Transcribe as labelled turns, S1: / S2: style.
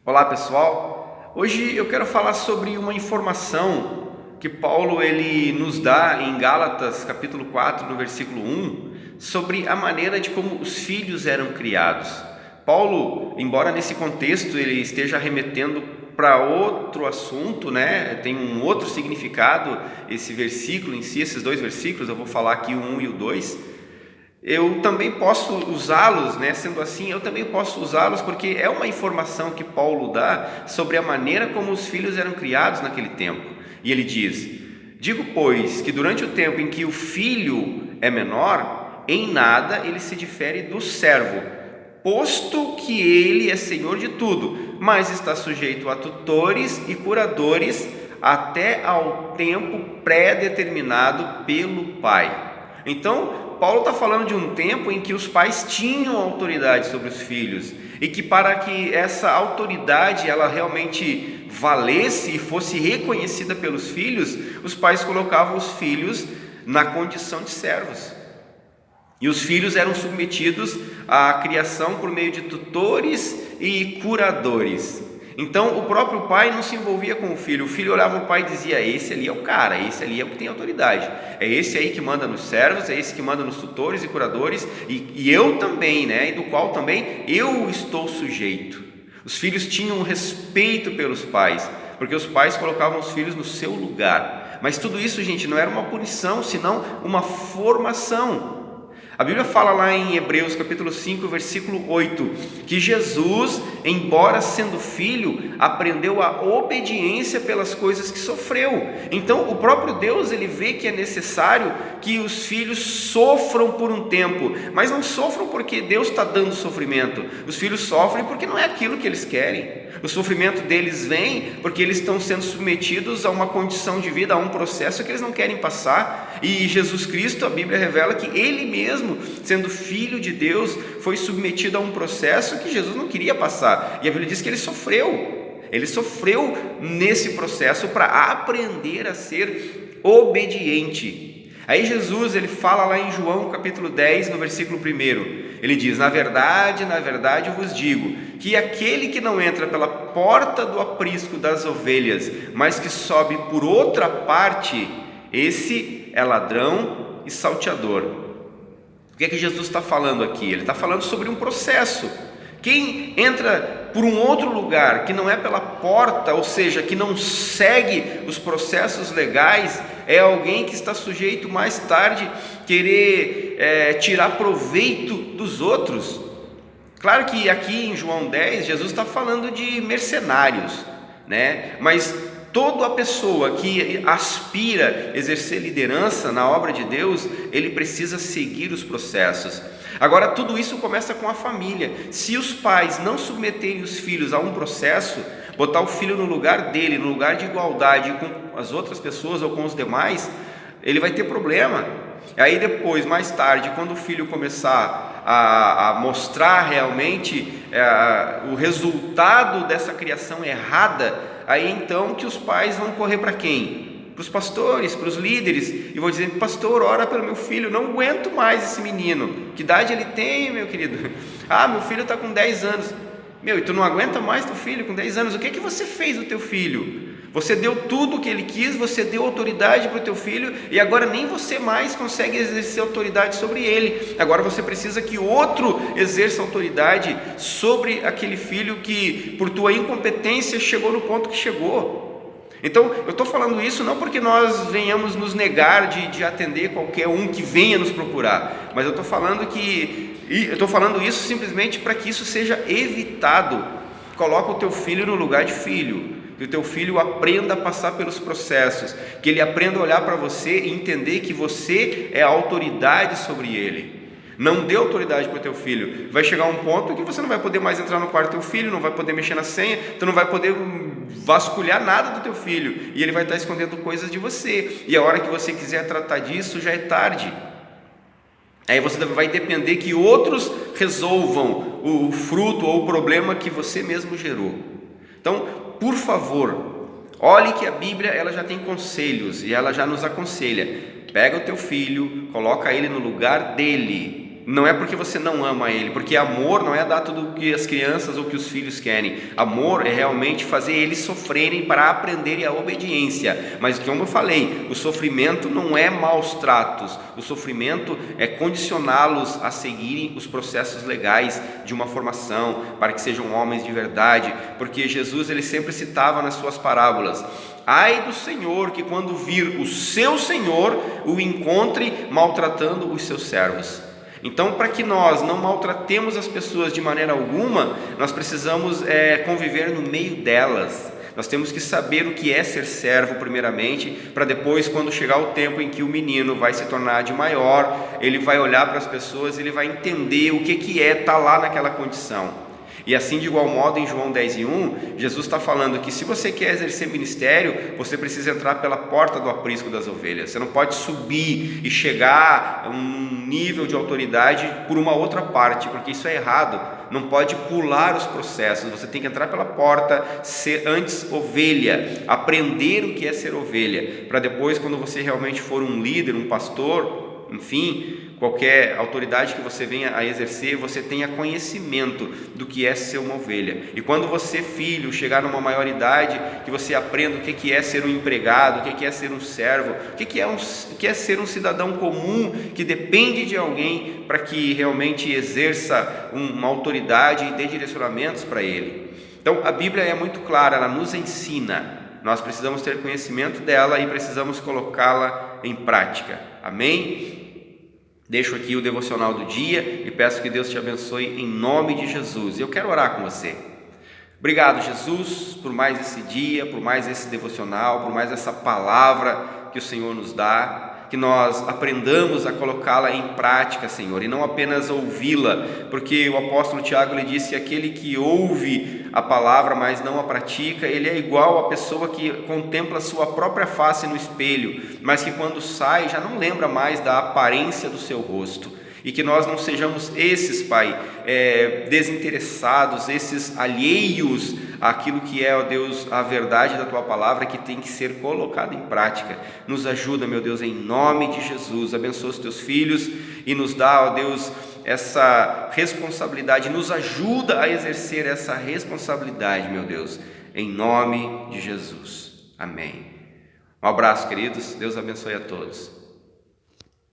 S1: Olá pessoal, hoje eu quero falar sobre uma informação que Paulo ele nos dá em Gálatas capítulo 4 no versículo 1 sobre a maneira de como os filhos eram criados. Paulo, embora nesse contexto ele esteja remetendo para outro assunto, tem um outro significado esse versículo em si, esses dois versículos, eu vou falar aqui o 1 e o 2. Eu também posso usá-los, sendo assim, eu também posso usá-los porque é uma informação que Paulo dá sobre a maneira como os filhos eram criados naquele tempo. E ele diz: digo, pois, que durante o tempo em que o filho é menor, em nada ele se difere do servo, posto que ele é senhor de tudo, mas está sujeito a tutores e curadores até ao tempo pré-determinado pelo pai. Então, Paulo está falando de um tempo em que os pais tinham autoridade sobre os filhos e que para que essa autoridade ela realmente valesse e fosse reconhecida pelos filhos, os pais colocavam os filhos na condição de servos. E os filhos eram submetidos à criação por meio de tutores e curadores. Então o próprio pai não se envolvia com o filho olhava para o pai e dizia: esse ali é o cara, esse ali é o que tem autoridade, é esse aí que manda nos servos, é esse que manda nos tutores e curadores, e eu também, e do qual também eu estou sujeito. Os filhos tinham respeito pelos pais, porque os pais colocavam os filhos no seu lugar. Mas tudo isso, gente, não era uma punição, senão uma formação. A Bíblia fala lá em Hebreus capítulo 5, versículo 8, que Jesus, embora sendo filho, aprendeu a obediência pelas coisas que sofreu. Então o próprio Deus ele vê que é necessário que os filhos sofram por um tempo, mas não sofram porque Deus está dando sofrimento. Os filhos sofrem porque não é aquilo que eles querem. O sofrimento deles vem porque eles estão sendo submetidos a uma condição de vida, a um processo que eles não querem passar. E Jesus Cristo, a Bíblia revela que Ele mesmo, sendo Filho de Deus, foi submetido a um processo que Jesus não queria passar. E a Bíblia diz que Ele sofreu. Ele sofreu nesse processo para aprender a ser obediente. Aí Jesus, ele fala lá em João capítulo 10, no versículo 1, ele diz: na verdade eu vos digo, que aquele que não entra pela porta do aprisco das ovelhas, mas que sobe por outra parte, esse é ladrão e salteador. O que é que Jesus está falando aqui? Ele está falando sobre um processo. Quem entra por um outro lugar, que não é pela porta, ou seja, que não segue os processos legais, é alguém que está sujeito mais tarde querer tirar proveito dos outros. Claro que aqui em João 10, Jesus está falando de mercenários, mas toda a pessoa que aspira a exercer liderança na obra de Deus, ele precisa seguir os processos. Agora, tudo isso começa com a família. Se os pais não submeterem os filhos a um processo, botar o filho no lugar dele, no lugar de igualdade com as outras pessoas ou com os demais, ele vai ter problema. Aí depois, mais tarde, quando o filho começar a mostrar realmente o resultado dessa criação errada, aí então que os pais vão correr para quem? Para os pastores, para os líderes, e vão dizer: pastor, ora pelo meu filho, não aguento mais esse menino. Que idade ele tem, meu querido? Meu filho está com 10 anos. E tu não aguenta mais teu filho com 10 anos? O que você fez do teu filho? Você deu tudo o que ele quis, você deu autoridade para o teu filho, e agora nem você mais consegue exercer autoridade sobre ele. Agora você precisa que outro exerça autoridade sobre aquele filho que por tua incompetência chegou no ponto que chegou. Então eu estou falando isso não porque nós venhamos nos negar de atender qualquer um que venha nos procurar, mas eu estou falando isso simplesmente para que isso seja evitado. Coloca o teu filho no lugar de filho, que o teu filho aprenda a passar pelos processos, que ele aprenda a olhar para você e entender que você é a autoridade sobre ele. Não dê autoridade para o teu filho. Vai chegar um ponto que você não vai poder mais entrar no quarto do teu filho, não vai poder mexer na senha, tu não vai poder vasculhar nada do teu filho, e ele vai estar escondendo coisas de você, e a hora que você quiser tratar disso já é tarde. Aí você vai depender que outros resolvam o fruto ou o problema que você mesmo gerou. Então, por favor, olhe que a Bíblia ela já tem conselhos e ela já nos aconselha: pega o teu filho, coloca ele no lugar dele, não é porque você não ama Ele, porque amor não é dar tudo o que as crianças ou que os filhos querem. Amor é realmente fazer eles sofrerem para aprenderem a obediência. Mas como eu falei, o sofrimento não é maus tratos, o sofrimento é condicioná-los a seguirem os processos legais de uma formação, para que sejam homens de verdade, porque Jesus ele sempre citava nas suas parábolas: ai do Senhor que quando vir o seu Senhor o encontre maltratando os seus servos. Então, para que nós não maltratemos as pessoas de maneira alguma, nós precisamos conviver no meio delas. Nós temos que saber o que é ser servo primeiramente, para depois, quando chegar o tempo em que o menino vai se tornar de maior, ele vai olhar para as pessoas, ele vai entender o que é estar lá naquela condição. E assim, de igual modo, em João 10:1, Jesus está falando que se você quer exercer ministério, você precisa entrar pela porta do aprisco das ovelhas. Você não pode subir e chegar a um nível de autoridade por uma outra parte, porque isso é errado. Não pode pular os processos, você tem que entrar pela porta, ser antes ovelha, aprender o que é ser ovelha, para depois, quando você realmente for um líder, um pastor, enfim, qualquer autoridade que você venha a exercer, você tenha conhecimento do que é ser uma ovelha. E quando você, filho, chegar numa maioridade, que você aprenda o que é ser um empregado, o que é ser um servo, o que é ser um cidadão comum que depende de alguém para que realmente exerça uma autoridade e dê direcionamentos para ele. Então a Bíblia é muito clara, ela nos ensina. Nós precisamos ter conhecimento dela e precisamos colocá-la em prática. Amém? Deixo aqui o devocional do dia e peço que Deus te abençoe em nome de Jesus. Eu quero orar com você. Obrigado, Jesus, por mais esse dia, por mais esse devocional, por mais essa palavra que o Senhor nos dá, que nós aprendamos a colocá-la em prática, Senhor, e não apenas ouvi-la, porque o apóstolo Tiago lhe disse que aquele que ouve a palavra, mas não a pratica, ele é igual à pessoa que contempla a sua própria face no espelho, mas que quando sai já não lembra mais da aparência do seu rosto. E que nós não sejamos esses, Pai, desinteressados, esses alheios àquilo que é, ó Deus, a verdade da Tua palavra, que tem que ser colocada em prática. Nos ajuda, meu Deus, em nome de Jesus. Abençoa os Teus filhos e nos dá, ó Deus, essa responsabilidade, nos ajuda a exercer essa responsabilidade, meu Deus, em nome de Jesus. Amém. Um abraço, queridos. Deus abençoe a todos.